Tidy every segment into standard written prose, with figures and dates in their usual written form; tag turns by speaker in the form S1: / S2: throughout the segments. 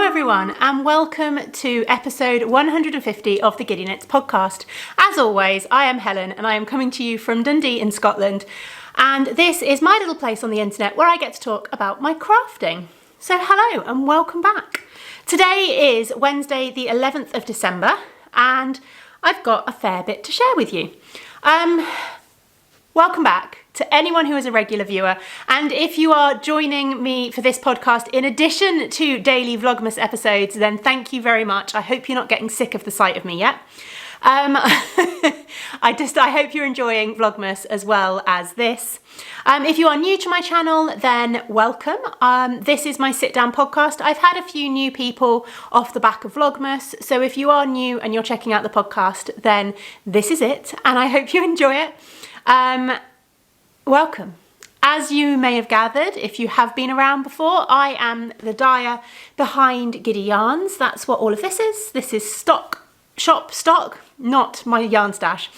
S1: everyone, and welcome to episode 150 of the Giddy Knits podcast. As always, I am Helen and I am coming to you from Dundee in Scotland, and this is my little place on the internet where I get to talk about my crafting. So hello and welcome back. Today is Wednesday the 11th of December and I've got a fair bit to share with you. Welcome back to anyone who is a regular viewer, and if you are joining me for this podcast in addition to daily Vlogmas episodes, then thank you very much. I hope you're not getting sick of the sight of me yet. I hope you're enjoying Vlogmas as well as this. If you are new to my channel, then welcome. This is my sit down podcast. I've had a few new people off the back of Vlogmas, so if you are new and you're checking out the podcast, then this is it, and I hope you enjoy it. Welcome. As you may have gathered, if you have been around before, I am the dyer behind Giddy Yarns. That's what all of this is. This is stock, not my yarn stash.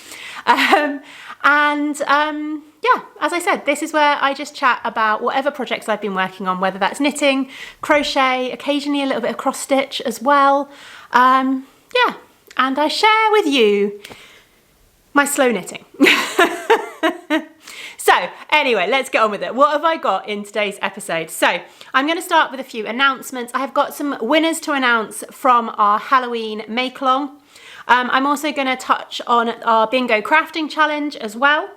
S1: Yeah, as I said, this is where I just chat about whatever projects I've been working on, whether that's knitting, crochet, occasionally a little bit of cross stitch as well. Yeah, and I share with you my slow knitting. So anyway, let's get on with it. What have I got in today's episode? So I'm going to start with a few announcements. I have got some winners to announce from our Halloween Makealong. I'm also going to touch on our bingo crafting challenge as well.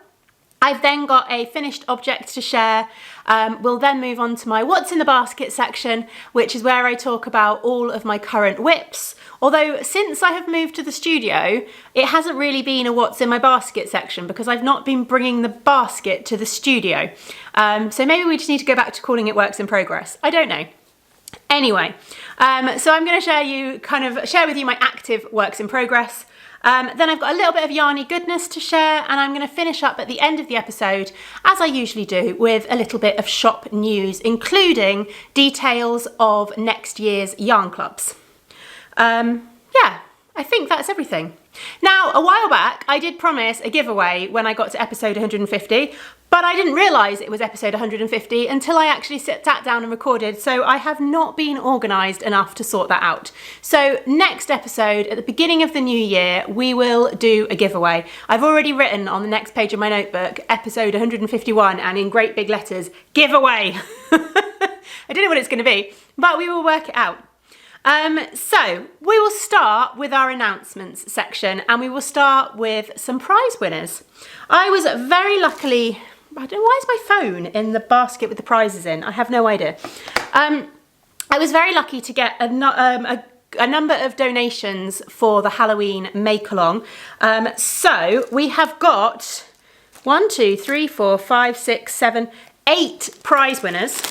S1: I've then got a finished object to share. We'll then move on to my what's in the basket section, which is where I talk about all of my current whips. Although since I have moved to the studio, it hasn't really been a what's in my basket section because I've not been bringing the basket to the studio. So maybe we just need to go back to calling it works in progress. I don't know. Anyway, so I'm going to share with you my active works in progress. Then I've got a little bit of Yarny Goodness to share, and I'm going to finish up at the end of the episode, as I usually do, with a little bit of shop news, including details of next year's yarn clubs. Yeah, I think that's everything. Now, a while back, I did promise a giveaway when I got to episode 150, but I didn't realise it was episode 150 until I actually sat down and recorded, so I have not been organised enough to sort that out. So next episode, at the beginning of the new year, we will do a giveaway. I've already written on the next page of my notebook, episode 151, and in great big letters, giveaway. I don't know what it's going to be, but we will work it out. So we will start with our announcements section, and we will start with some prize winners. I was very luckily, I don't know, why is my phone in the basket with the prizes in? I have no idea. I was very lucky to get a number of donations for the Halloween Makealong. So we have got 8 prize winners.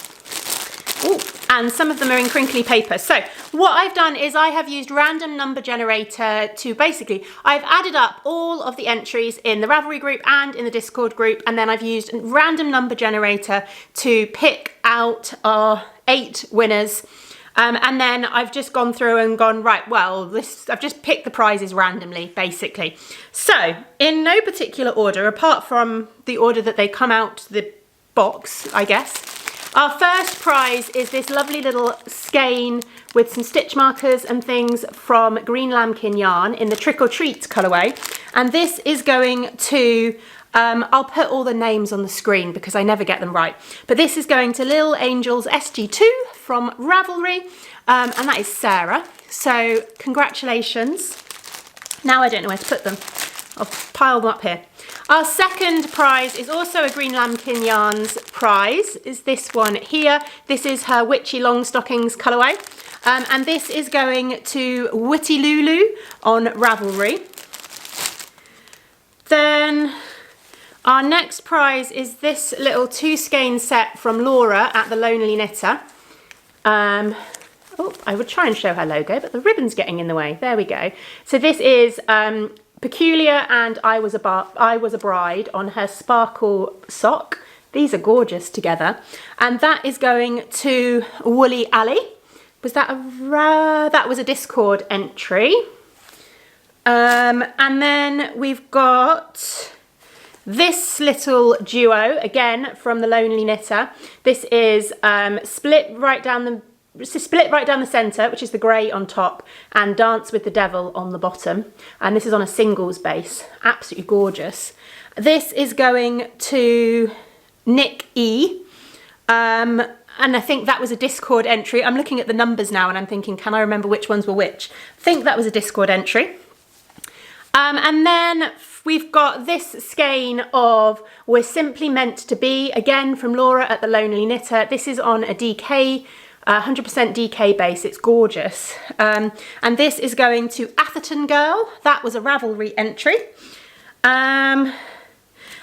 S1: Ooh, and some of them are in crinkly paper. So what I've done is I have used random number generator to basically, I've added up all of the entries in the Ravelry group and in the Discord group, and then I've used random number generator to pick out our 8 winners. And then I've just gone through and gone, right, well, I've just picked the prizes randomly, basically. So in no particular order, apart from the order that they come out the box, I guess. Our first prize is this lovely little skein with some stitch markers and things from Green Lambkin Yarn in the Trick or Treat colourway. And this is going to, I'll put all the names on the screen because I never get them right. But this is going to Little Angels SG2 from Ravelry, and that is Sarah. So congratulations. Now I don't know where to put them. I'll pile them up here. Our second prize is also a Green Lambkin Yarns prize, is this one here. This is her Witchy Long Stockings colourway. And this is going to Witty Lulu on Ravelry. Then our next prize is this little 2 skein set from Laura at the Lonely Knitter. Oh, I would try and show her logo, but the ribbon's getting in the way. There we go. So this is Peculiar and I Was a Bride on her sparkle sock. These are gorgeous together. And that is going to Woolly Alley. Was that that was a Discord entry. And then we've got this little duo, again, from the Lonely Knitter. This is split right down the split right down the centre, which is the grey on top, and Dance with the Devil on the bottom. And this is on a singles base. Absolutely gorgeous. This is going to Nick E. And I think that was a Discord entry. I'm looking at the numbers now and I'm thinking, can I remember which ones were which? I think that was a Discord entry. And then we've got this skein of We're Simply Meant to Be, again from Laura at The Lonely Knitter. This is on a DK, 100% DK base. It's gorgeous. And this is going to Atherton Girl. That was a Ravelry entry. And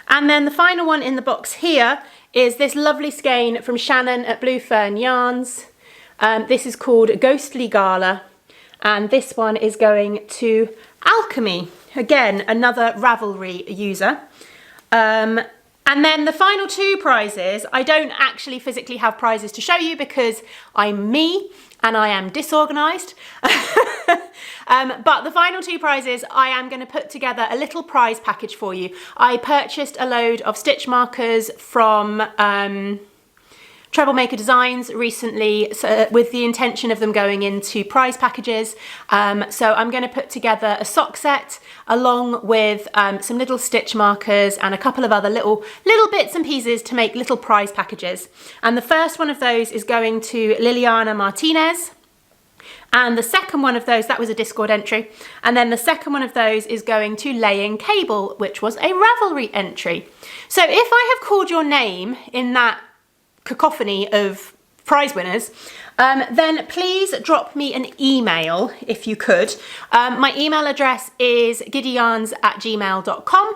S1: then the final one in the box here is this lovely skein from Shannon at Blue Fern Yarns. This is called Ghostly Gala, and this one is going to Alchemy. Again, another Ravelry user. And then the final two prizes, I don't actually physically have prizes to show you because I'm me and I am disorganised. But the final two prizes, I am going to put together a little prize package for you. I purchased a load of stitch markers from Troublemaker Designs recently, with the intention of them going into prize packages. So I'm going to put together a sock set along with some little stitch markers and a couple of other little bits and pieces to make little prize packages. And the first one of those is going to Liliana Martinez. And the second one of those, that was a Discord entry. And then the second one of those is going to Laying Cable, which was a Ravelry entry. So if I have called your name in that cacophony of prize winners, then please drop me an email if you could. My email address is giddyyarns@gmail.com.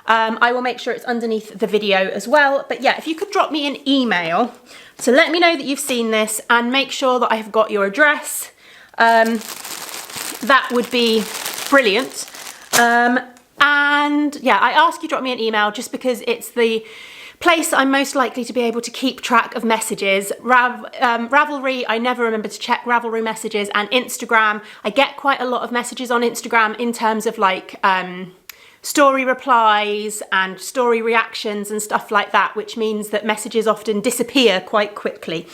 S1: I will make sure it's underneath the video as well. But yeah, if you could drop me an email to let me know that you've seen this and make sure that I've got your address, that would be brilliant. And yeah, I ask you drop me an email just because it's the place I'm most likely to be able to keep track of messages. Ravelry, I never remember to check Ravelry messages, and Instagram, I get quite a lot of messages on Instagram in terms of like story replies and story reactions and stuff like that, which means that messages often disappear quite quickly.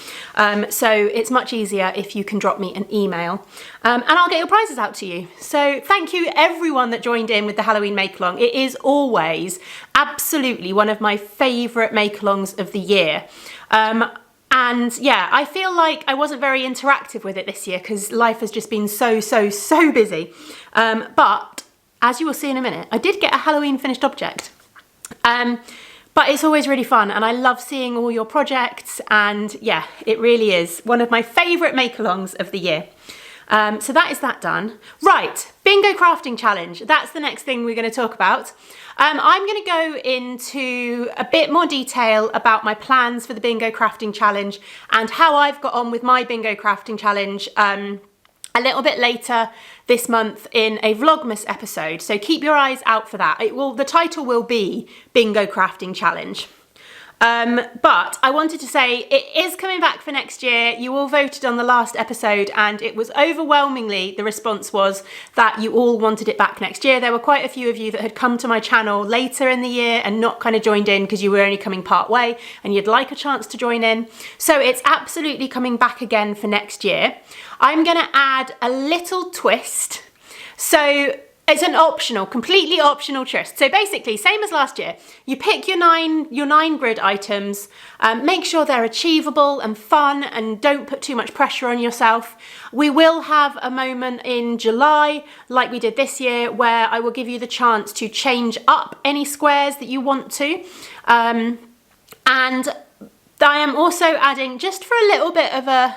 S1: So it's much easier if you can drop me an email, and I'll get your prizes out to you. So thank you everyone that joined in with the Halloween Makealong. It is always absolutely one of my favourite Makealongs of the year. And yeah, I feel like I wasn't very interactive with it this year because life has just been so busy. But as you will see in a minute, I did get a Halloween finished object. But it's always really fun and I love seeing all your projects, and yeah, it really is one of my favourite Makealongs of the year. So that is that done. Right, Bingo Crafting Challenge. That's the next thing we're going to talk about. I'm going to go into a bit more detail about my plans for the Bingo Crafting Challenge and how I've got on with my Bingo Crafting Challenge a little bit later this month in a Vlogmas episode. So keep your eyes out for that. The title will be Bingo Crafting Challenge. But I wanted to say it is coming back for next year. You all voted on the last episode and it was overwhelmingly, the response was that you all wanted it back next year. There were quite a few of you that had come to my channel later in the year and not kind of joined in because you were only coming part way and you'd like a chance to join in. So it's absolutely coming back again for next year. I'm going to add a little twist. So it's an optional, completely optional twist. So basically, same as last year, you pick your nine grid items, make sure they're achievable and fun and don't put too much pressure on yourself. We will have a moment in July, like we did this year, where I will give you the chance to change up any squares that you want to. And I am also adding, just for a little bit of a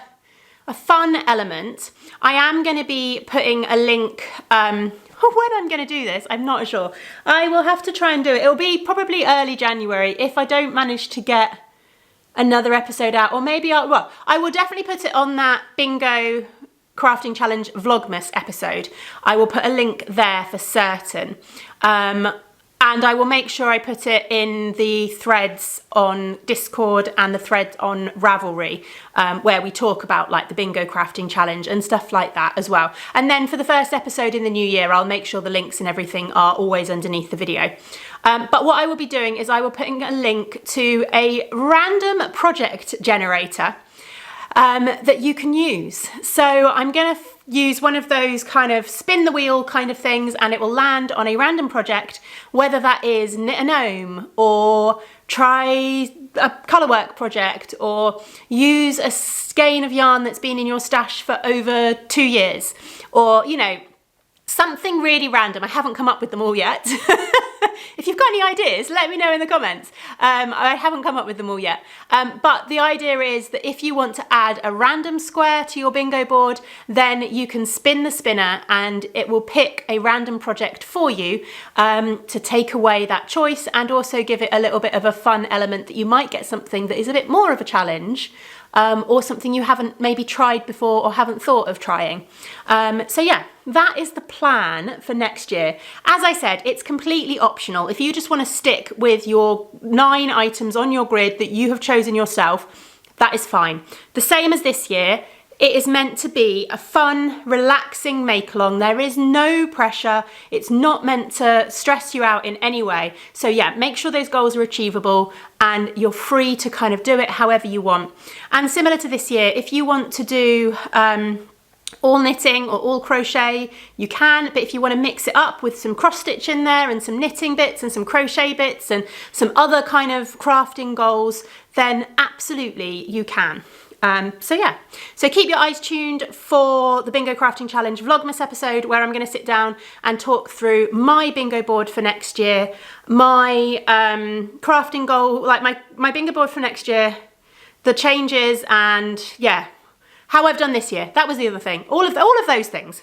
S1: fun element, I am going to be putting a link, when I'm going to do this, I'm not sure. I will have to try and do it. It'll be probably early January if I don't manage to get another episode out, or maybe I will definitely put it on that Bingo Crafting Challenge Vlogmas episode. I will put a link there for certain. And I will make sure I put it in the threads on Discord and the thread on Ravelry, where we talk about like the Bingo Crafting Challenge and stuff like that as well. And then for the first episode in the new year, I'll make sure the links and everything are always underneath the video. But what I will be doing is I will put in a link to a random project generator. that you can use. So I'm going to use one of those kind of spin the wheel kind of things, and it will land on a random project, whether that is knit a gnome or try a colourwork project or use a skein of yarn that's been in your stash for over 2 years, or, you know, something really random. I haven't come up with them all yet. If you've got any ideas, let me know in the comments. I haven't come up with them all yet. But the idea is that if you want to add a random square to your bingo board, then you can spin the spinner and it will pick a random project for you to take away that choice, and also give it a little bit of a fun element that you might get something that is a bit more of a challenge, or something you haven't maybe tried before or haven't thought of trying. So yeah, that is the plan for next year. As I said, it's completely optional. If you just want to stick with your 9 items on your grid that you have chosen yourself, that is fine. The same as this year. It is meant to be a fun, relaxing make-along. There is no pressure. It's not meant to stress you out in any way. So yeah, make sure those goals are achievable and you're free to kind of do it however you want. And similar to this year, if you want to do all knitting or all crochet, you can, but if you want to mix it up with some cross stitch in there and some knitting bits and some crochet bits and some other kind of crafting goals, then absolutely you can. So yeah, so keep your eyes tuned for the Bingo Crafting Challenge Vlogmas episode, where I'm going to sit down and talk through my bingo board for next year, my crafting goal, like my bingo board for next year, the changes, and yeah, how I've done this year. That was the other thing. All of those things.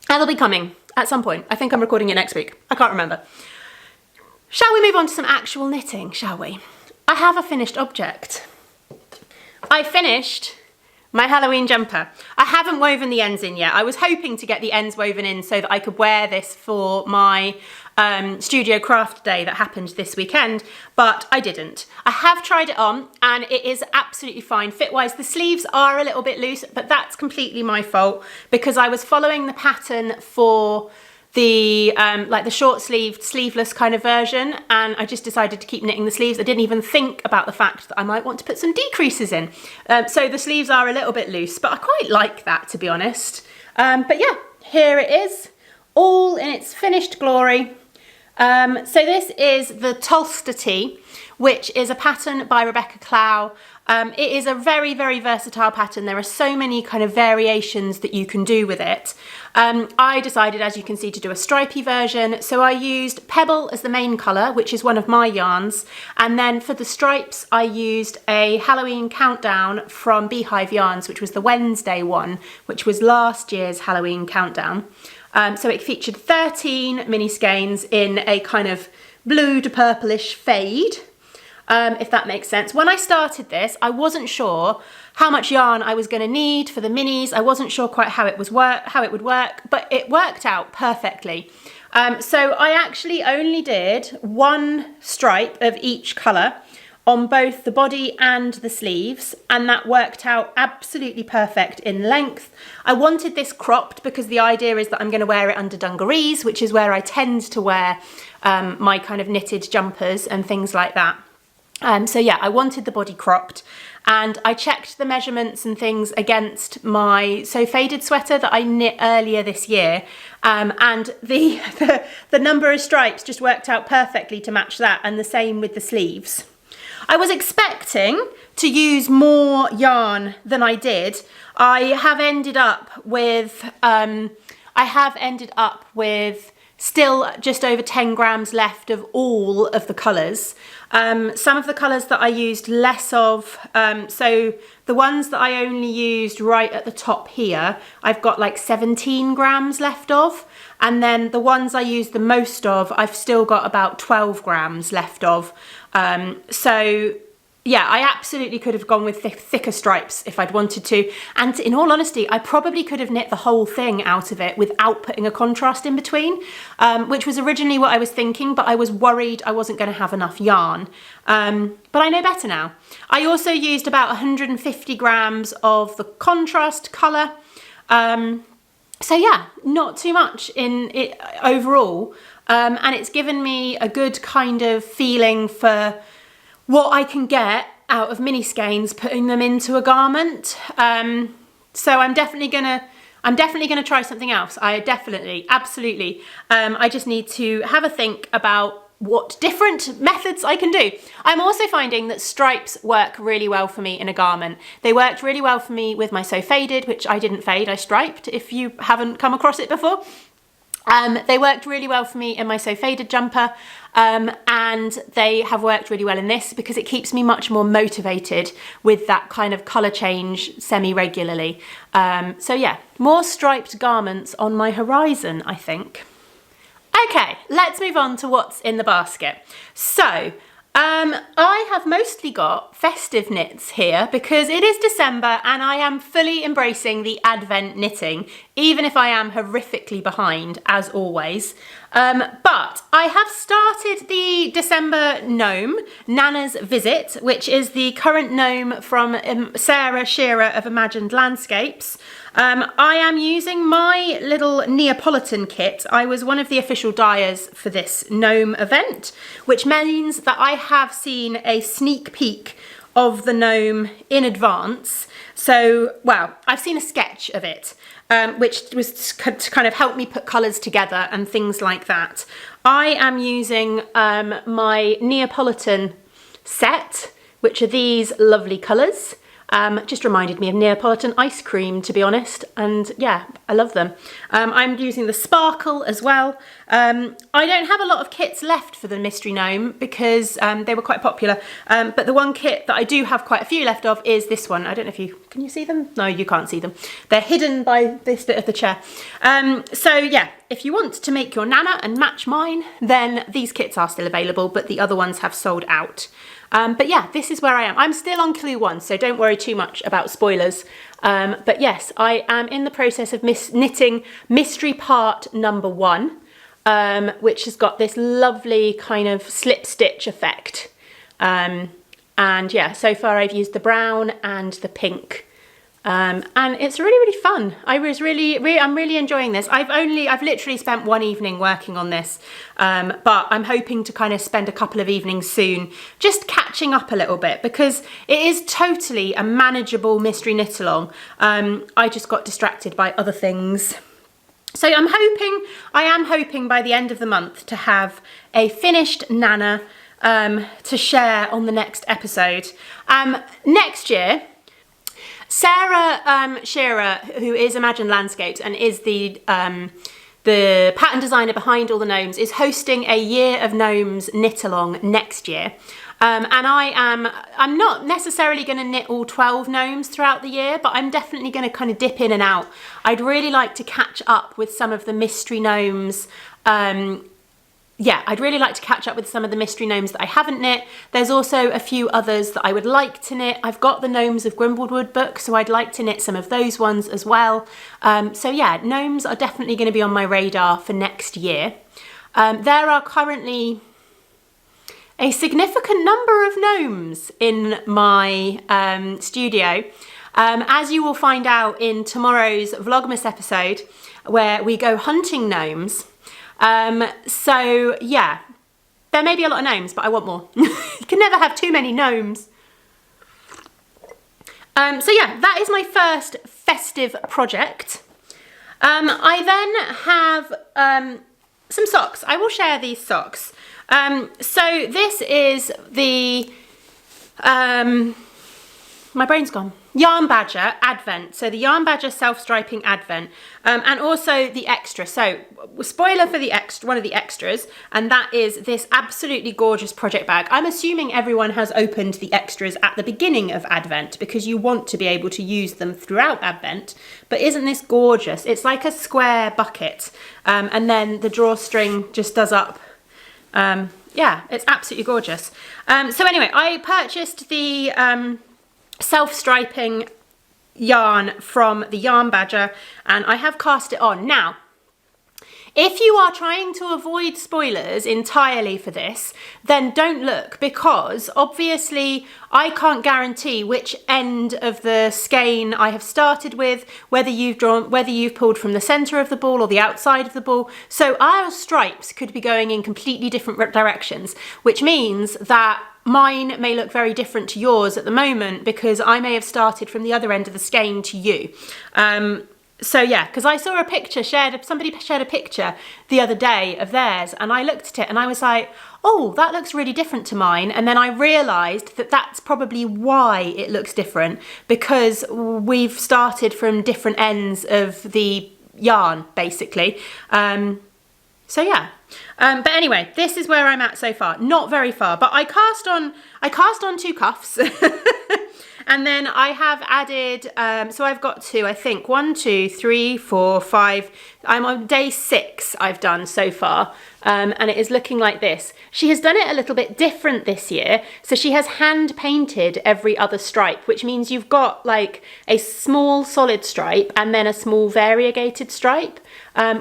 S1: And they'll be coming at some point. I think I'm recording it next week. I can't remember. Shall we move on to some actual knitting, shall we? I have a finished object. I finished my Halloween jumper. I haven't woven the ends in yet. I was hoping to get the ends woven in so that I could wear this for my studio craft day that happened this weekend, but I didn't. I have tried it on and it is absolutely fine fit-wise. The sleeves are a little bit loose, but that's completely my fault because I was following the pattern for the like the short sleeved sleeveless kind of version, and I just decided to keep knitting the sleeves. I didn't even think about the fact that I might want to put some decreases in, so the sleeves are a little bit loose, but I quite like that, to be honest. But yeah, here it is, all in its finished glory. So this is the Tolster Tee, which is a pattern by Rebecca Clow. It is a very, very versatile pattern. There are so many kind of variations that you can do with it. I decided, as you can see, to do a stripy version. So I used Pebble as the main colour, which is one of my yarns. And then for the stripes, I used a Halloween Countdown from Beehive Yarns, which was the Wednesday one, which was last year's Halloween Countdown. So it featured 13 mini skeins in a kind of blue to purplish fade. If that makes sense. When I started this, I wasn't sure how much yarn I was going to need for the minis. I wasn't sure quite how it would work, but it worked out perfectly. So I actually only did one stripe of each colour on both the body and the sleeves, and that worked out absolutely perfect in length. I wanted this cropped because the idea is that I'm going to wear it under dungarees, which is where I tend to wear my kind of knitted jumpers and things like that. So yeah, I wanted the body cropped, and I checked the measurements and things against my faded sweater that I knit earlier this year, and the number of stripes just worked out perfectly to match that, and the same with the sleeves. I was expecting to use more yarn than I did. I have ended up with still just over 10 grams left of all of the colours. Some of the colours that I used less of, so the ones that I only used right at the top here, I've got like 17 grams left of, and then the ones I used the most of, I've still got about 12 grams left of. So yeah, I absolutely could have gone with thicker stripes if I'd wanted to. And in all honesty, I probably could have knit the whole thing out of it without putting a contrast in between, which was originally what I was thinking, but I was worried I wasn't going to have enough yarn. But I know better now. I also used about 150 grams of the contrast colour. So yeah, not too much in it overall. And it's given me a good kind of feeling for what I can get out of mini skeins putting them into a garment. So I'm definitely gonna try something else. Absolutely. I just need to have a think about what different methods I can do. I'm also finding that stripes work really well for me in a garment. They worked really well for me with my So Faded, which I didn't fade, I striped, if you haven't come across it before. They worked really well for me in my So Faded jumper, and they have worked really well in this because it keeps me much more motivated with that kind of colour change semi-regularly. So yeah, more striped garments on my horizon, I think. Okay, let's move on to what's in the basket. So, I have mostly got festive knits here because it is December and I am fully embracing the Advent knitting, even if I am horrifically behind, as always. But I have started the December gnome, Nana's Visit, which is the current gnome from Sarah Shearer of Imagined Landscapes. I am using my little Neapolitan kit. I was one of the official dyers for this gnome event, which means that I have seen a sneak peek of the gnome in advance. So, well, I've seen a sketch of it, which was to kind of help me put colours together and things like that. I am using my Neapolitan set, which are these lovely colours. Just reminded me of Neapolitan ice cream, to be honest, and yeah, I love them. I'm using the sparkle as well. I don't have a lot of kits left for the Mystery Gnome because they were quite popular, but the one kit that I do have quite a few left of is this one. I don't know if can you see them? No, you can't see them. They're hidden by this bit of the chair. So yeah, if you want to make your Nana and match mine, then these kits are still available, but the other ones have sold out. But yeah, this is where I am. I'm still on Clue 1, so don't worry too much about spoilers. But yes, I am in the process of knitting Mystery Part number 1, which has got this lovely kind of slip stitch effect. And yeah, so far I've used the brown and the pink. And it's really fun. I'm really enjoying this. I've literally spent one evening working on this, but I'm hoping to kind of spend a couple of evenings soon just catching up a little bit because it is totally a manageable mystery knit along. I just got distracted by other things. So I am hoping by the end of the month to have a finished Nana to share on the next episode. Next year, Sarah Shearer, who is Imagined Landscapes and is the pattern designer behind all the gnomes, is hosting a Year of Gnomes knit along next year. And I'm not necessarily going to knit all 12 gnomes throughout the year, but I'm definitely going to kind of dip in and out. I'd really like to catch up with some of the mystery gnomes. Yeah, I'd really like to catch up with some of the mystery gnomes that I haven't knit. There's also a few others that I would like to knit. I've got the Gnomes of Grimblewood book, so I'd like to knit some of those ones as well. So yeah, gnomes are definitely going to be on my radar for next year. There are currently a significant number of gnomes in my studio. As you will find out in tomorrow's Vlogmas episode, where we go hunting gnomes. So yeah, there may be a lot of gnomes, but I want more. You can never have too many gnomes. So yeah, that is my first festive project. I then have some socks. I will share these socks. So this is the, my brain's gone. Yarn Badger Advent, so the Yarn Badger self-striping Advent, and also the extra. So spoiler for the extra, one of the extras, and that is this absolutely gorgeous project bag. I'm assuming everyone has opened the extras at the beginning of Advent because you want to be able to use them throughout Advent, but isn't this gorgeous? It's like a square bucket, and then the drawstring just does up. Yeah, it's absolutely gorgeous. So anyway, I purchased the self-striping yarn from the Yarn Badger and I have cast it on. Now, If you are trying to avoid spoilers entirely for this, then don't look, because obviously I can't guarantee which end of the skein I have started with, whether you've pulled from the center of the ball or the outside of the ball. So our stripes could be going in completely different directions, which means that mine may look very different to yours at the moment, because I may have started from the other end of the skein to you. So yeah, because I saw a picture somebody shared a picture the other day of theirs, and I looked at it and I was like, oh, that looks really different to mine. And then I realised that that's probably why it looks different, because we've started from different ends of the yarn, basically. So yeah. But anyway, this is where I'm at so far. Not very far, but I cast on 2 cuffs. And then I have added, so I've got 2, I think, 1, 2, 3, 4, 5. I'm on day 6 I've done so far, and it is looking like this. She has done it a little bit different this year. So she has hand painted every other stripe, which means you've got like a small solid stripe and then a small variegated stripe,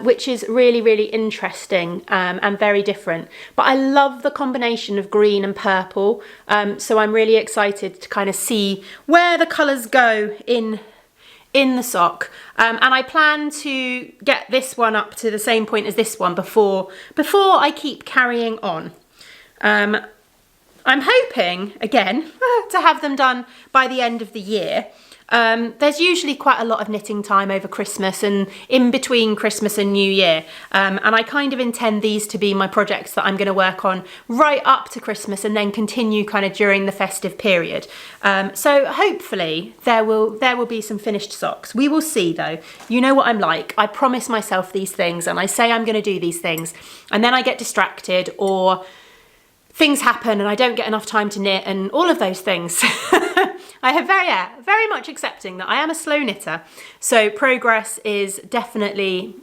S1: which is really, really interesting and very different. But I love the combination of green and purple, so I'm really excited to kind of see where the colours go in the sock, and I plan to get this one up to the same point as this one before I keep carrying on. I'm hoping, again, to have them done by the end of the year. There's usually quite a lot of knitting time over Christmas and in between Christmas and New Year, and I kind of intend these to be my projects that I'm going to work on right up to Christmas and then continue kind of during the festive period. So hopefully there will be some finished socks. We will see though. You know what I'm like. I promise myself these things and I say I'm going to do these things, and then I get distracted or things happen and I don't get enough time to knit and all of those things. I have very much accepting that I am a slow knitter, so progress is definitely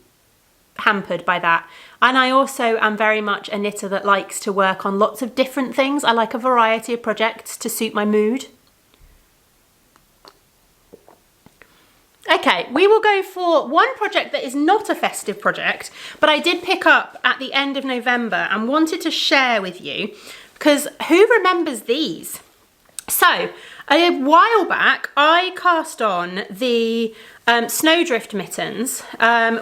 S1: hampered by that. And I also am very much a knitter that likes to work on lots of different things. I like a variety of projects to suit my mood. Okay, we will go for one project that is not a festive project, but I did pick up at the end of November and wanted to share with you, because who remembers these? So, a while back, I cast on the Snowdrift mittens,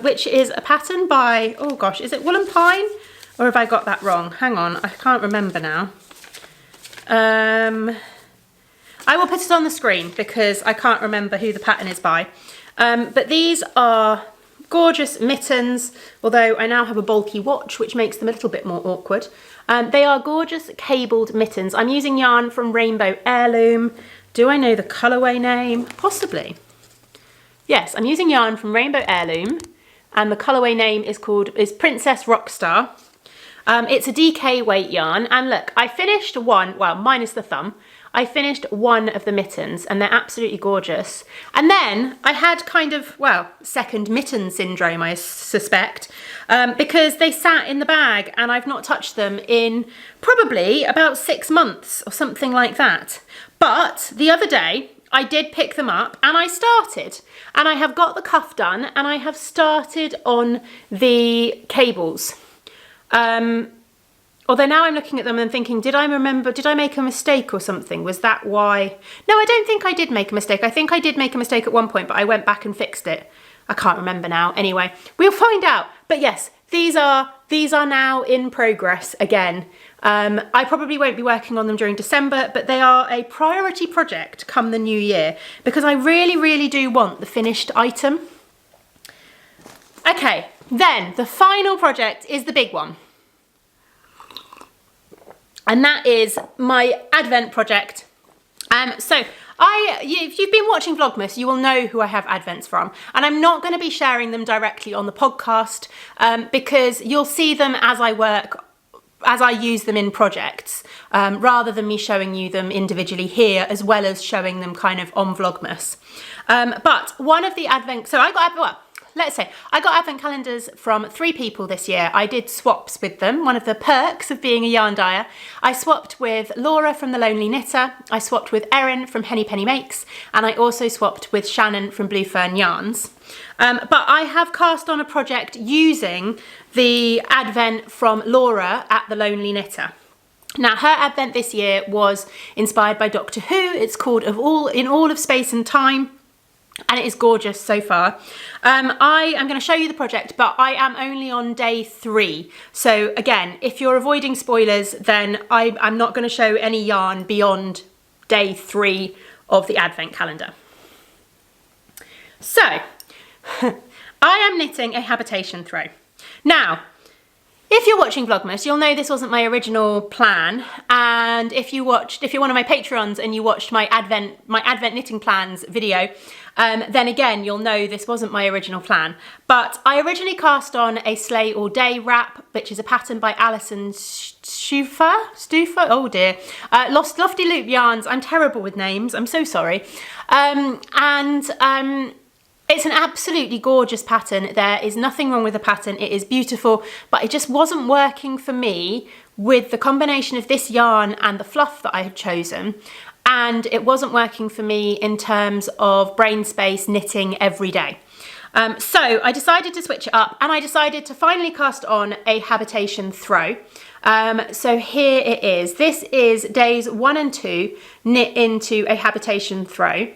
S1: which is a pattern by, oh gosh, is it Wool and Pine? Or have I got that wrong? Hang on, I can't remember now. I will put it on the screen because I can't remember who the pattern is by. But these are gorgeous mittens, although I now have a bulky watch, which makes them a little bit more awkward. They are gorgeous cabled mittens. I'm using yarn from Rainbow Heirloom. Do I know the colourway name? Possibly. Yes, I'm using yarn from Rainbow Heirloom, and the colourway name is Princess Rockstar. It's a DK weight yarn, and look, I finished one, well, minus the thumb. I finished one of the mittens and they're absolutely gorgeous. And then I had kind of, well, second mitten syndrome, I suspect, because they sat in the bag and I've not touched them in probably about 6 months or something like that. But the other day I did pick them up and I started, and I have got the cuff done and I have started on the cables. Although now I'm looking at them and thinking, did I make a mistake or something? Was that why? No, I don't think I did make a mistake. I think I did make a mistake at one point, but I went back and fixed it. I can't remember now. Anyway, we'll find out. But yes, these are now in progress again. I probably won't be working on them during December, but they are a priority project come the new year because I really, really do want the finished item. Okay, then the final project is the big one. And that is my Advent project. So if you've been watching Vlogmas, you will know who I have Advents from. And I'm not going to be sharing them directly on the podcast because you'll see them as I work, as I use them in projects, rather than me showing you them individually here, as well as showing them kind of on Vlogmas. But one of the Advent, so let's say I got advent calendars from 3 people this year. I did swaps with them, one of the perks of being a yarn dyer. I swapped with Laura from The Lonely Knitter, I swapped with Erin from Henny Penny Makes, and I also swapped with Shannon from Blue Fern Yarns. But I have cast on a project using the advent from Laura at The Lonely Knitter. Now, her advent this year was inspired by Doctor Who. It's called In All of Space and Time, and it is gorgeous so far. I am going to show you the project, but I am only on day 3. So again, if you're avoiding spoilers, then I'm not going to show any yarn beyond day 3 of the advent calendar. So, I am knitting a habitation throw. Now, if you're watching Vlogmas, you'll know this wasn't my original plan, and if you're one of my Patreons and you watched my Advent knitting plans video, then again you'll know this wasn't my original plan. But I originally cast on a Slay All Day wrap, which is a pattern by Alison Stufer, oh dear, Lofty Loop Yarns. I'm terrible with names, I'm so sorry. It's an absolutely gorgeous pattern. There is nothing wrong with the pattern. It is beautiful, but it just wasn't working for me with the combination of this yarn and the fluff that I had chosen. And it wasn't working for me in terms of brain space knitting every day. So I decided to switch it up, and I decided to finally cast on a habitation throw. So here it is. This is days 1 and 2 knit into a habitation throw.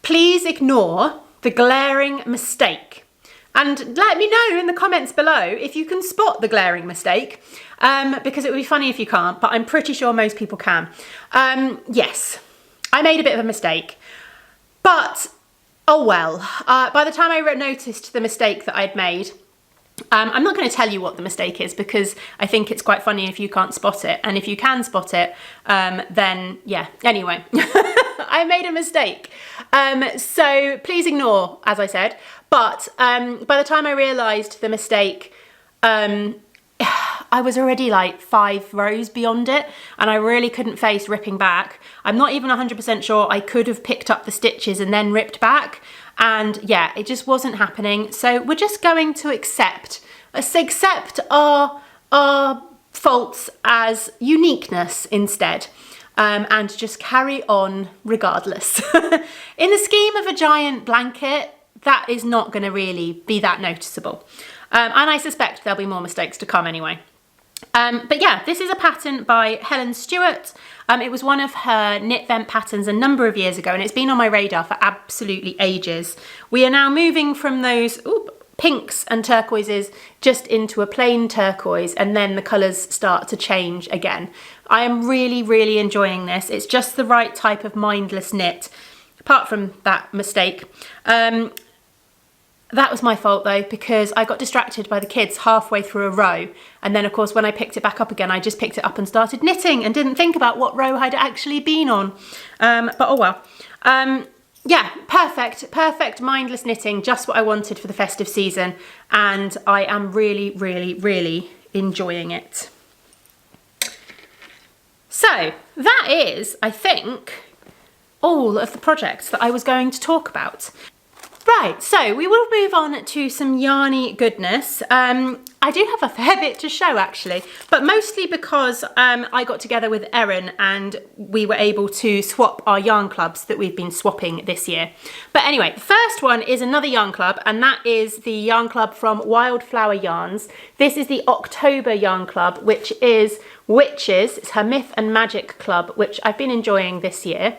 S1: Please ignore the glaring mistake, and let me know in the comments below if you can spot the glaring mistake, because it would be funny if you can't, but I'm pretty sure most people can. Yes, I made a bit of a mistake, but oh well. By the time I noticed the mistake that I'd made, I'm not going to tell you what the mistake is, because I think it's quite funny if you can't spot it, and if you can spot it, then yeah, anyway. I made a mistake. So please ignore, as I said, but by the time I realised the mistake, I was already like 5 rows beyond it, and I really couldn't face ripping back. I'm not even 100% sure I could have picked up the stitches and then ripped back, and yeah, it just wasn't happening. So we're just going to accept our faults as uniqueness instead. And just carry on regardless. In the scheme of a giant blanket, that is not going to really be that noticeable. And I suspect there'll be more mistakes to come anyway. But yeah, this is a pattern by Helen Stewart. It was one of her knit vent patterns a number of years ago, and it's been on my radar for absolutely ages. We are now moving from those pinks and turquoises just into a plain turquoise, and then the colours start to change again. I am really, really enjoying this. It's just the right type of mindless knit, apart from that mistake. That was my fault though, because I got distracted by the kids halfway through a row, and then of course when I picked it back up again, I just picked it up and started knitting and didn't think about what row I'd actually been on. But oh well. Yeah, perfect mindless knitting, just what I wanted for the festive season, and I am really, really, really enjoying it. So that is, I think, all of the projects that I was going to talk about. Right, so we will move on to some Yarny goodness. I do have a fair bit to show actually, but mostly because I got together with Erin and we were able to swap our yarn clubs that we've been swapping this year. But anyway, the first one is another yarn club, and that is the yarn club from Wildflower Yarns. This is the October yarn club, which is Witches. It's her Myth and Magic club, which I've been enjoying this year.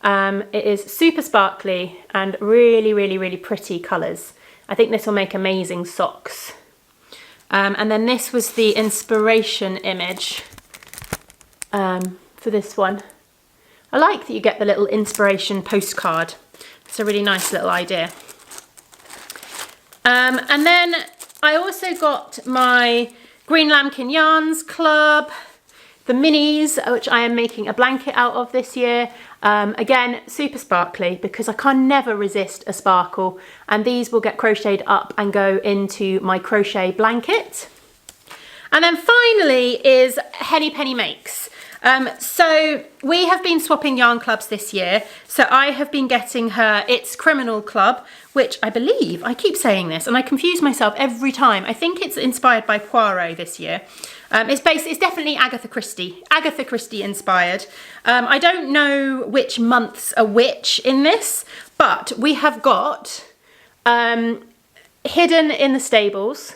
S1: It is super sparkly and really, really, really pretty colours. I think this will make amazing socks. And then this was the inspiration image for this one. I like that you get the little inspiration postcard. It's a really nice little idea. And then I also got my Green Lambkin Yarns club, the minis, which I am making a blanket out of this year. Again, super sparkly because I can never resist a sparkle, and these will get crocheted up and go into my crochet blanket. And then finally is Henny Penny Makes. So we have been swapping yarn clubs this year. So I have been getting her It's Criminal Club, which I believe, I keep saying this and I confuse myself every time. I think it's inspired by Poirot this year. It's definitely Agatha Christie inspired. I don't know which months are which in this, but we have got Hidden in the Stables.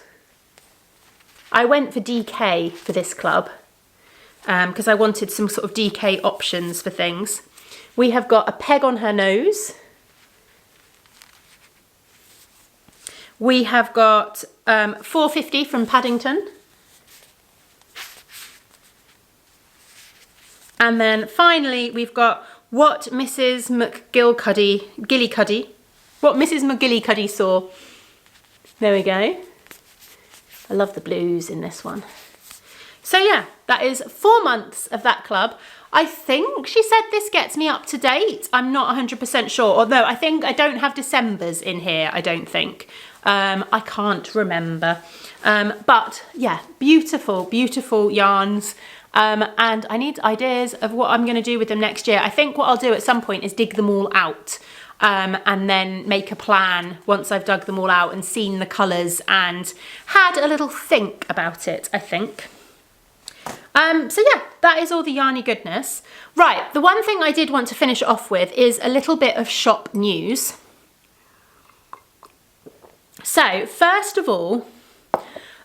S1: I went for DK for this club because I wanted some sort of DK options for things. We have got A Peg on Her Nose. We have got 450 from Paddington. And then finally we've got What Mrs. McGillicuddy saw. There we go. I love the blues in this one. So yeah, that is 4 months of that club. I think she said this gets me up to date. I'm not 100% sure, although I think I don't have December's in here, I don't think. I can't remember. But yeah, beautiful, beautiful yarns. And I need ideas of what I'm going to do with them next year. I think what I'll do at some point is dig them all out. And then make a plan once I've dug them all out and seen the colours and had a little think about it, I think. So yeah, that is all the Yarny goodness. Right, the one thing I did want to finish off with is a little bit of shop news. So first of all,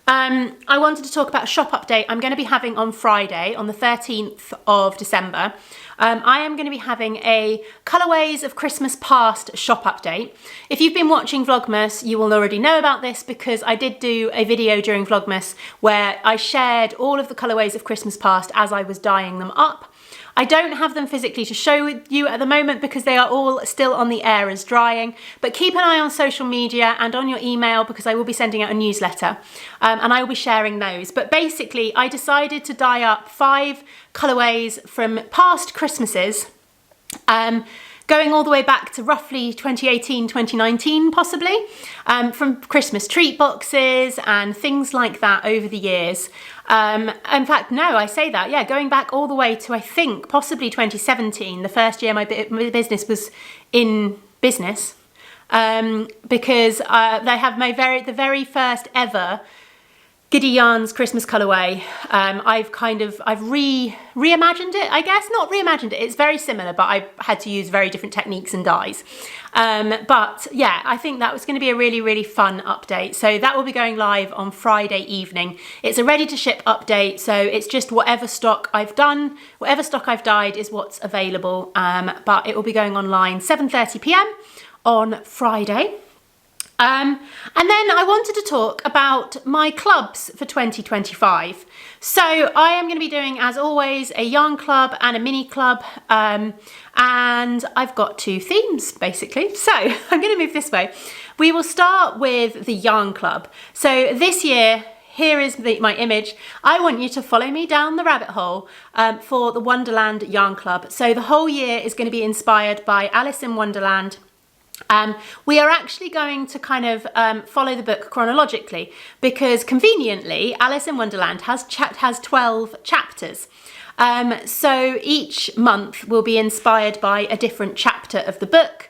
S1: I wanted to talk about a shop update I'm going to be having on Friday, on the 13th of December. I am going to be having a Colourways of Christmas Past shop update. If you've been watching Vlogmas, you will already know about this because I did do a video during Vlogmas where I shared all of the Colourways of Christmas Past as I was dyeing them up. I don't have them physically to show you at the moment because they are all still on the air as drying, but keep an eye on social media and on your email because I will be sending out a newsletter and I will be sharing those. But basically I decided to dye up 5 colourways from past Christmases, going all the way back to roughly 2018, 2019 possibly, from Christmas treat boxes and things like that over the years. In fact, no, I say that, yeah, going back all the way to, I think, possibly 2017, the first year my business was in business, because they have the very first ever Giddy Yarns Christmas colourway. I've reimagined it, I guess. Not reimagined it, it's very similar, but I had to use very different techniques and dyes. But yeah, I think that was going to be a really, really fun update. So that will be going live on Friday evening. It's a ready to ship update, so it's just whatever stock I've done, whatever stock I've dyed is what's available. But it will be going online 7:30 p.m. on Friday. And then I wanted to talk about my clubs for 2025. So I am going to be doing, as always, a yarn club and a mini club, and I've got 2 themes basically. So I'm going to move this way. We will start with the yarn club. So this year, here is my image. I want you to follow me down the rabbit hole for the Wonderland Yarn Club. So the whole year is going to be inspired by Alice in Wonderland. We are actually going to kind of follow the book chronologically because conveniently Alice in Wonderland has 12 chapters. So each month will be inspired by a different chapter of the book,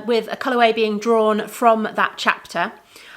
S1: with a colourway being drawn from that chapter.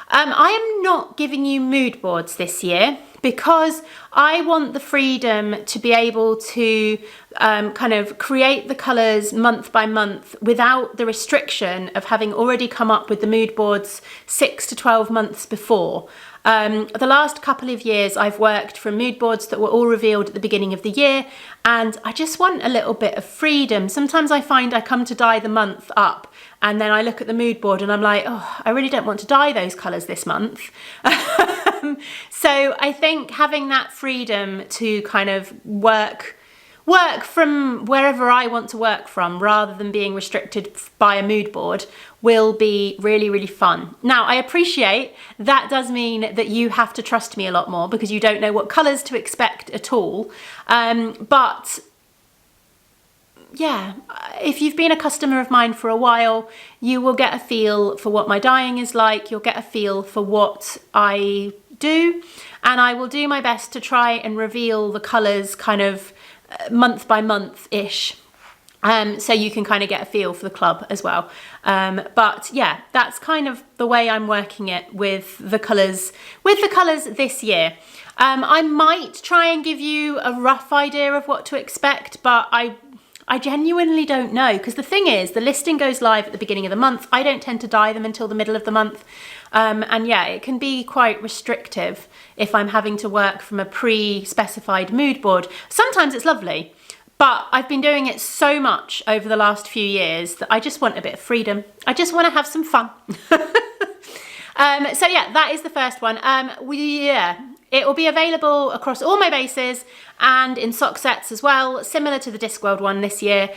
S1: I am not giving you mood boards this year because I want the freedom to be able to kind of create the colours month by month without the restriction of having already come up with the mood boards 6 to 12 months before. The last couple of years I've worked from mood boards that were all revealed at the beginning of the year, and I just want a little bit of freedom. Sometimes I find I come to dye the month up and then I look at the mood board and I'm like, oh, I really don't want to dye those colours this month. So I think having that freedom to kind of work from wherever I want to work from rather than being restricted by a mood board will be really, really fun. Now, I appreciate that does mean that you have to trust me a lot more because you don't know what colours to expect at all. But yeah, if you've been a customer of mine for a while, you will get a feel for what my dyeing is like. You'll get a feel for what I do, and I will do my best to try and reveal the colours kind of month by month-ish. So you can kind of get a feel for the club as well. But yeah, that's kind of the way I'm working it with the colours this year. I might try and give you a rough idea of what to expect, but I genuinely don't know, because the thing is, the listing goes live at the beginning of the month. I don't tend to dye them until the middle of the month. And yeah, it can be quite restrictive if I'm having to work from a pre-specified mood board. Sometimes it's lovely, but I've been doing it so much over the last few years that I just want a bit of freedom. I just want to have some fun. So yeah, that is the first one. It will be available across all my bases and in sock sets as well, similar to the Discworld one this year.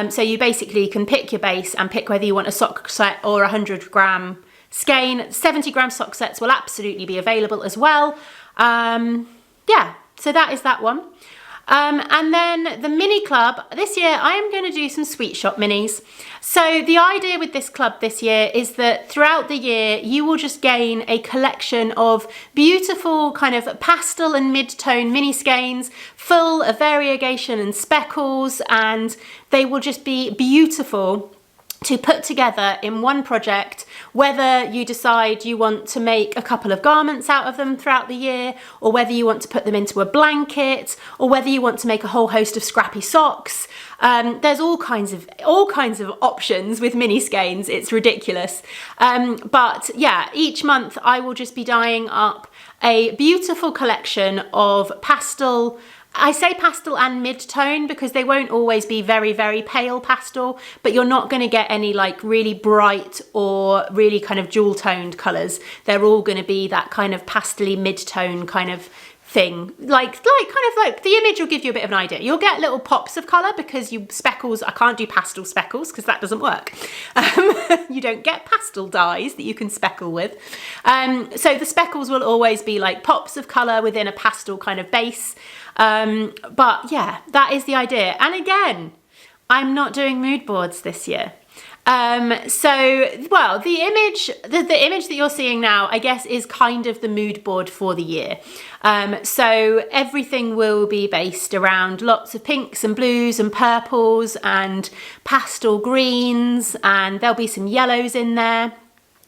S1: So you basically can pick your base and pick whether you want a sock set or a 100-gram skein. 70-gram sock sets will absolutely be available as well. Yeah, so that is that one. And then the mini club, this year I am going to do some Sweet Shop minis. So the idea with this club this year is that throughout the year you will just gain a collection of beautiful kind of pastel and mid-tone mini skeins full of variegation and speckles, and they will just be beautiful to put together in one project, whether you decide you want to make a couple of garments out of them throughout the year, or whether you want to put them into a blanket, or whether you want to make a whole host of scrappy socks. There's all kinds of options with mini skeins. It's ridiculous. But yeah, each month I will just be dyeing up a beautiful collection of pastel. I say pastel and mid-tone because they won't always be very, very pale pastel, but you're not going to get any like really bright or really kind of jewel-toned colours. They're all going to be that kind of pastel-y mid-tone kind of thing. Like the image will give you a bit of an idea. You'll get little pops of colour because speckles, I can't do pastel speckles because that doesn't work. You don't get pastel dyes that you can speckle with. So the speckles will always be like pops of colour within a pastel kind of base. But yeah, that is the idea. And again, I'm not doing mood boards this year. Well, the image that you're seeing now, I guess, is kind of the mood board for the year. So everything will be based around lots of pinks and blues and purples and pastel greens, and there'll be some yellows in there.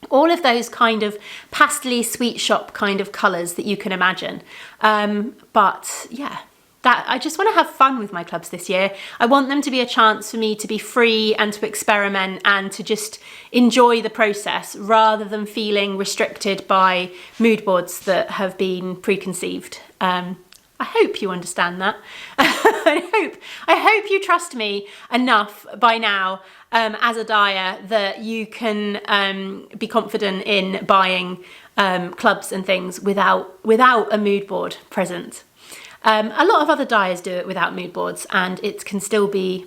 S1: All of those kind of pastel-y sweet shop kind of colours that you can imagine. But yeah, I just want to have fun with my clubs this year. I want them to be a chance for me to be free and to experiment and to just enjoy the process rather than feeling restricted by mood boards that have been preconceived. I hope you understand that. I hope you trust me enough by now as a dyer that you can be confident in buying clubs and things without a mood board present. A lot of other dyers do it without mood boards, and it can still be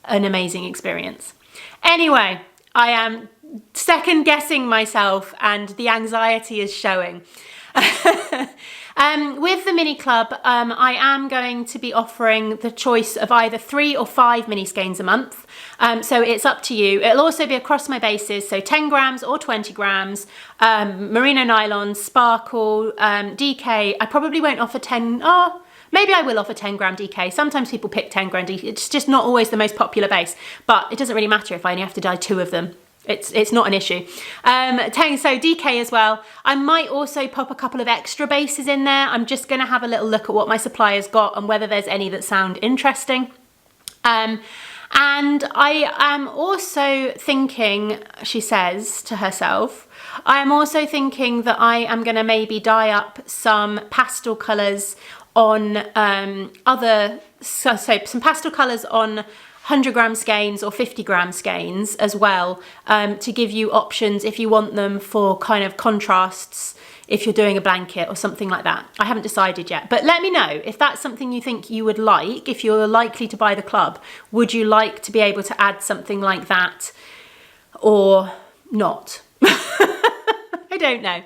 S1: an amazing experience. Anyway, I am second guessing myself and the anxiety is showing. With the mini club, I am going to be offering the choice of either 3 or 5 mini skeins a month. So it's up to you. It'll also be across my bases, so 10 grams or 20 grams, merino nylon, sparkle, DK. I probably won't offer 10, maybe I will offer 10 gram DK. Sometimes people pick 10 gram DK. It's just not always the most popular base, but it doesn't really matter if I only have to dye 2 of them. It's not an issue. So DK as well. I might also pop a couple of extra bases in there. I'm just going to have a little look at what my supplier's got and whether there's any that sound interesting. And I am also thinking, she says to herself, I am also thinking that I am going to maybe dye up some pastel colours on some pastel colours on 100 gram skeins or 50 gram skeins as well, to give you options if you want them for kind of contrasts, if you're doing a blanket or something like that. I haven't decided yet, but let me know if that's something you think you would like. If you're likely to buy the club, would you like to be able to add something like that or not? I don't know.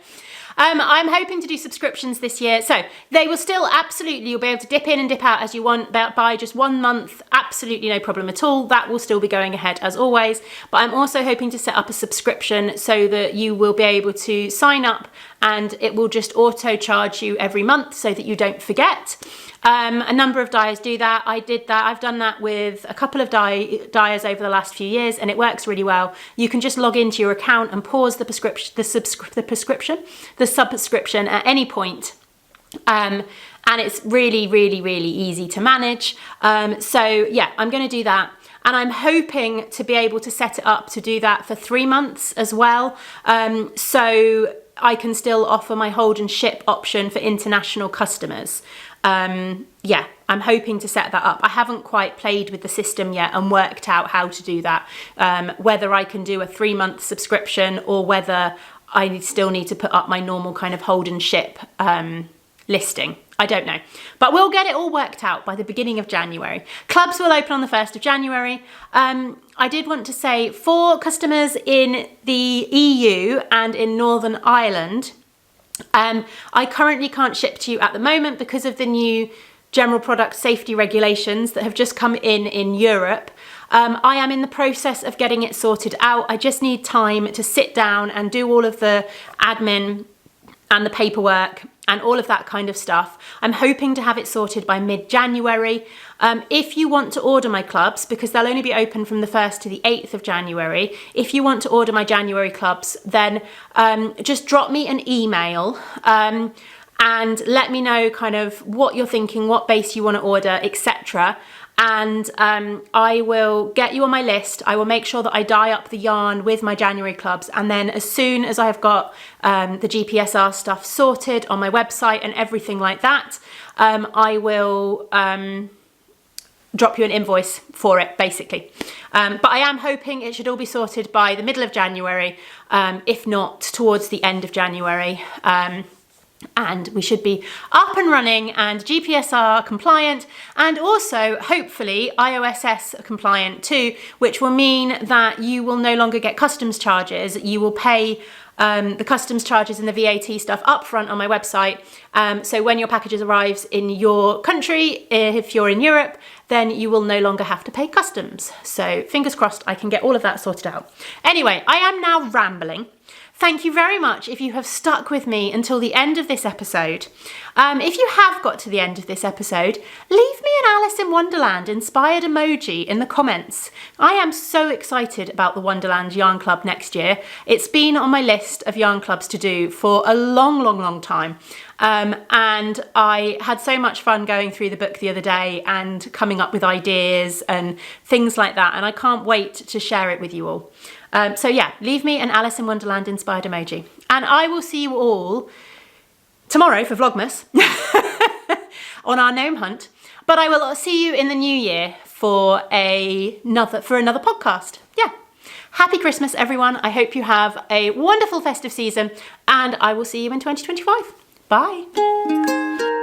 S1: I'm hoping to do subscriptions this year. So they will still absolutely, you'll be able to dip in and dip out as you want, buy just 1 month, absolutely no problem at all. That will still be going ahead as always. But I'm also hoping to set up a subscription so that you will be able to sign up and it will just auto charge you every month so that you don't forget. A number of dyers do that. I did that. I've done that with a couple of dyers over the last few years and it works really well. You can just log into your account and pause the subscription at any point. And it's really, really, really easy to manage. So yeah, I'm going to do that. And I'm hoping to be able to set it up to do that for 3 months as well. So I can still offer my hold and ship option for international customers. Yeah, I'm hoping to set that up. I haven't quite played with the system yet and worked out how to do that. Whether I can do a 3-month subscription or whether I still need to put up my normal kind of hold and ship listing. I don't know, but we'll get it all worked out by the beginning of January. Clubs will open on the 1st of January. I did want to say for customers in the EU and in Northern Ireland, I currently can't ship to you at the moment because of the new general product safety regulations that have just come in Europe. I am in the process of getting it sorted out. I just need time to sit down and do all of the admin and the paperwork and all of that kind of stuff. I'm hoping to have it sorted by mid-January. If you want to order my clubs, because they'll only be open from the 1st to the 8th of January, if you want to order my January clubs, then just drop me an email and let me know kind of what you're thinking, what base you want to order, etc. And I will get you on my list. I will make sure that I dye up the yarn with my January clubs. And then as soon as I've got the GPSR stuff sorted on my website and everything like that, I will drop you an invoice for it, basically. But I am hoping it should all be sorted by the middle of January, if not towards the end of January. And we should be up and running and GPSR compliant and also hopefully IOSS compliant too, which will mean that you will no longer get customs charges. You will pay the customs charges and the VAT stuff up front on my website. So when your packages arrives in your country, if you're in Europe, then you will no longer have to pay customs. So fingers crossed I can get all of that sorted out. Anyway, I am now rambling. Thank you very much if you have stuck with me until the end of this episode. If you have got to the end of this episode, leave me an Alice in Wonderland inspired emoji in the comments. I am so excited about the Wonderland Yarn Club next year. It's been on my list of yarn clubs to do for a long time. And I had so much fun going through the book the other day and coming up with ideas and things like that. And I can't wait to share it with you all. So yeah, leave me an Alice in Wonderland inspired emoji. And I will see you all tomorrow for Vlogmas on our gnome hunt. But I will see you in the new year for another podcast. Yeah. Happy Christmas, everyone. I hope you have a wonderful festive season and I will see you in 2025. Bye.